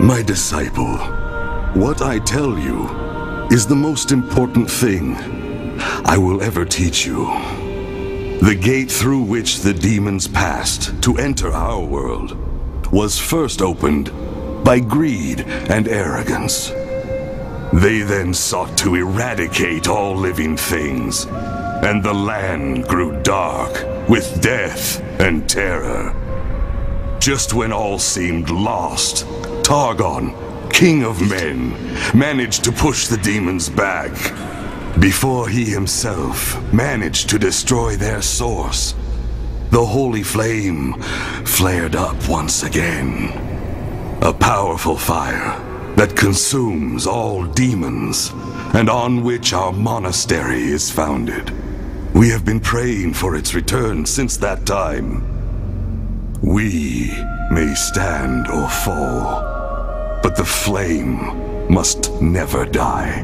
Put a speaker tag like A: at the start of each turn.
A: My disciple, what I tell you is the most important thing I will ever teach you. The gate through which the demons passed to enter our world was first opened by greed and arrogance. They then sought to eradicate all living things, and the land grew dark with death and terror. Just when all seemed lost, Targon, King of Men, managed to push the demons back. Before he himself managed to destroy their source, the holy flame flared up once again. A powerful fire that consumes all demons, and on which our monastery is founded. We have been praying for its return since that time. We may stand or fall, but the flame must never die.